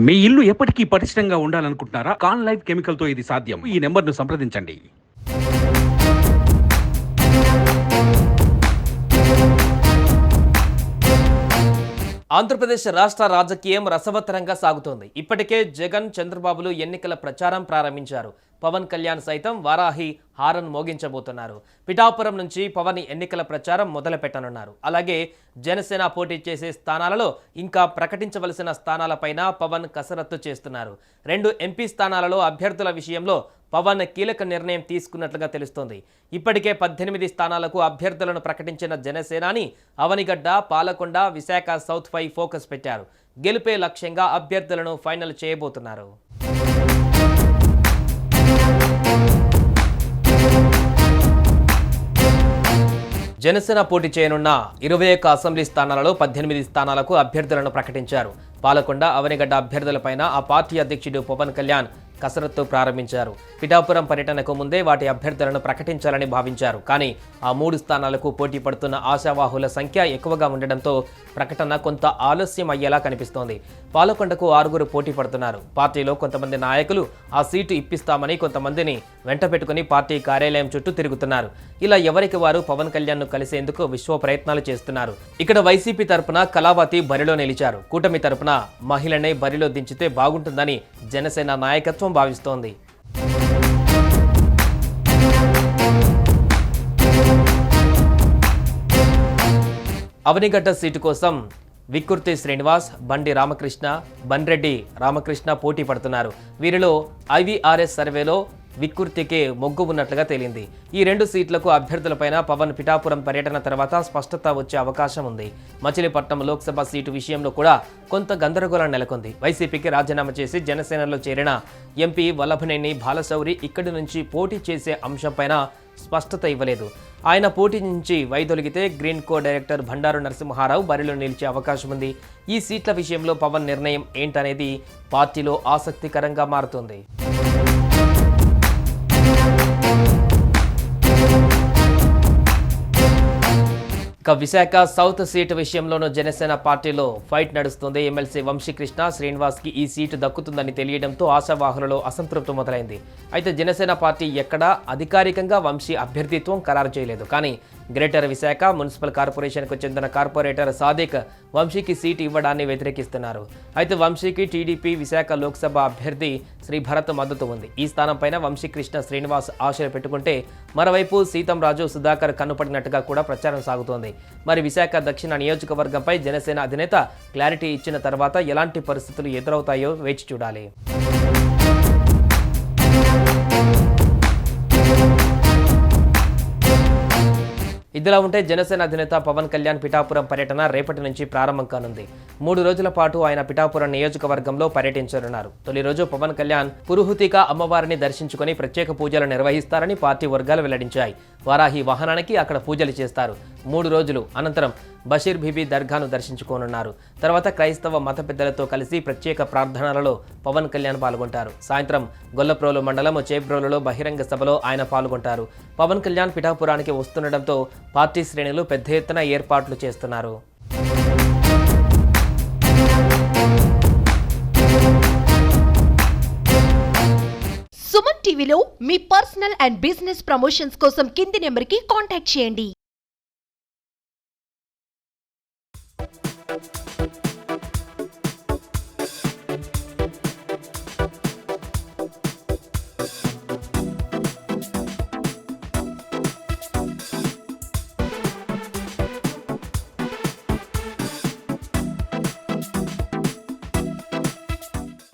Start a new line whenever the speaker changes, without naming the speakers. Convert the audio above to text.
మీ ఇల్లు ఎప్పటికీ పటిష్టంగా ఉండాలనుకుంటున్నారా? కాన్ లైఫ్ కెమికల్ తో ఇది సాధ్యం. ఈ నెంబర్ను సంప్రదించండి.
ఆంధ్రప్రదేశ్ రాష్ట్ర రాజకీయం రసవత్తరంగా సాగుతోంది. ఇప్పటికే జగన్, చంద్రబాబులు ఎన్నికల ప్రచారం ప్రారంభించారు. పవన్ కళ్యాణ్ సైతం వారాహి హారన్ మోగించబోతున్నారు. పిఠాపురం నుంచి పవన్ ఎన్నికల ప్రచారం మొదలుపెట్టనున్నారు. అలాగే జనసేన పోటీ చేసే స్థానాలలో ఇంకా ప్రకటించవలసిన స్థానాలపైన పవన్ కసరత్తు చేస్తున్నారు. 2 ఎంపీ స్థానాలలో అభ్యర్థుల విషయంలో పవన్ కీలక నిర్ణయం తీసుకున్నట్లుగా తెలుస్తోంది. ఇప్పటికే 18 స్థానాలకు అభ్యర్థులను ప్రకటించిన జనసేనాని అవనిగడ్డ, పాలకొండ, విశాఖ సౌత్ పై ఫోకస్ పెట్టారు. గెలుపే లక్ష్యంగా అభ్యర్థులను ఫైనల్ చేయబోతున్నారు. జనసేన పోటీ చేయనున్న 21 అసెంబ్లీ స్థానాలలో 18 స్థానాలకు అభ్యర్థులను ప్రకటించారు. పాలకొండ, అవనిగడ్డ అభ్యర్థులపైన ఆ పార్టీ అధ్యక్షుడు పవన్ కళ్యాణ్ కసరత్తు ప్రారంభించారు. పిఠాపురం పర్యటనకు ముందే వాటి అభ్యర్థులను ప్రకటించాలని భావించారు. కానీ ఆ 3 స్థానాలకు పోటీ పడుతున్న ఆశావాహుల సంఖ్య ఎక్కువగా ఉండడంతో ప్రకటన కొంత ఆలస్యం అయ్యేలా కనిపిస్తోంది. పాలకొండకు 6 పోటీ పడుతున్నారు. పార్టీలో కొంతమంది నాయకులు ఆ సీటు ఇప్పిస్తామని కొంతమందిని వెంట పెట్టుకుని పార్టీ కార్యాలయం చుట్టూ తిరుగుతున్నారు. ఇలా ఎవరికి వారు పవన్ కళ్యాణ్ ను కలిసేందుకు విశ్వ ప్రయత్నాలు చేస్తున్నారు. ఇక్కడ వైసీపీ తరపున కళావతి బరిలో నిలిచారు. కూటమి తరపున మహిళనే బరిలో దించితే బాగుంటుందని జనసేన నాయకత్వం భావిస్తోంది. అవనిగడ్డ సీటు కోసం విక్కుర్తి శ్రీనివాస్, బండి రామకృష్ణ, బన్రెడ్డి రామకృష్ణ పోటీ పడుతున్నారు. వీరిలో ఐవీఆర్ఎస్ సర్వేలో విక్కుర్తికి మొగ్గు ఉన్నట్లుగా తేలింది. ఈ 2 సీట్లకు అభ్యర్థులపైన పవన్ పిఠాపురం పర్యటన తర్వాత స్పష్టత వచ్చే అవకాశం ఉంది. మచిలీపట్నం లోక్సభ సీటు విషయంలో కూడా కొంత గందరగోళం నెలకొంది. వైసీపీకి రాజీనామా చేసి జనసేనలో చేరిన ఎంపీ వల్లభనేని బాలశౌరి ఇక్కడి నుంచి పోటీ చేసే అంశంపైన స్పష్టత ఇవ్వలేదు. ఆయన పోటీ నుంచి వైదొలిగితే గ్రీన్ కో డైరెక్టర్ బండారు నరసింహారావు బరిలో నిలిచే అవకాశం ఉంది. ఈ సీట్ల విషయంలో పవన్ నిర్ణయం ఏంటనేది పార్టీలో ఆసక్తికరంగా మారుతుంది. విశాఖ సౌత్ సీటు విషయంలోనూ జనసేన పార్టీలో ఫైట్ నడుస్తుంది. ఎమ్మెల్సీ వంశీకృష్ణ శ్రీనివాస్కి ఈ సీటు దక్కుతుందని తెలియడంతో ఆశావాహులలో అసంతృప్తి మొదలైంది. అయితే జనసేన పార్టీ ఎక్కడా అధికారికంగా వంశీ అభ్యర్థిత్వం ఖరారు చేయలేదు. కానీ గ్రేటర్ విశాఖ మున్సిపల్ కార్పొరేషన్కు చెందిన కార్పొరేటర్ సాదిక్ వంశీకి సీటు ఇవ్వడాన్ని వ్యతిరేకిస్తున్నారు. అయితే వంశీకి టీడీపీ విశాఖ లోక్సభ అభ్యర్థి శ్రీ భరత్ మద్దతు ఉంది. ఈ స్థానంపైన వంశీకృష్ణ శ్రీనివాస్ ఆశలు పెట్టుకుంటే మరోవైపు సీతంరాజు, సుధాకర్ కన్నుపడినట్టుగా కూడా ప్రచారం సాగుతోంది. మరి విశాఖ దక్షిణ నియోజకవర్గంపై జనసేన అధినేత క్లారిటీ ఇచ్చిన తర్వాత ఎలాంటి పరిస్థితులు ఎదురవుతాయో వేచి చూడాలి. ఇదిలా ఉంటే జనసేన అధినేత పవన్ కళ్యాణ్ పిఠాపురం పర్యటన రేపటి నుంచి ప్రారంభం కానుంది. 3 రోజుల పాటు ఆయన పిఠాపురం నియోజకవర్గంలో పర్యటించనున్నారు. తొలి రోజు పవన్ కళ్యాణ్ పురుహూతిక అమ్మవారిని దర్శించుకుని ప్రత్యేక పూజలు నిర్వహిస్తారని పార్టీ వర్గాలు వెల్లడించాయి. వారాహి వాహనానికి అక్కడ పూజలు చేస్తారు. 3 రోజులు అనంతరం బషీర్ బీబీ దర్గాను దర్శించుకోనున్నారు. తర్వాత క్రైస్తవ మత పెద్దలతో కలిసి ప్రత్యేక ప్రార్థనలలో పవన్ కళ్యాణ్ పాల్గొంటారు. సాయంత్రం గొల్లప్రోలు మండలం చేబ్రోలులో బహిరంగ సభలో ఆయన పాల్గొంటారు. పవన్ కళ్యాణ్ పిఠాపురానికి వస్తుండటంతో పార్టీ శ్రేణులు పెద్ద ఎత్తున ఏర్పాట్లు చేస్తున్నారు.
సుమన్ టీవీలో మీ పర్సనల్ అండ్ బిజినెస్ ప్రమోషన్స్ కోసం కింది నెంబర్కి కాంటాక్ట్ చేయండి.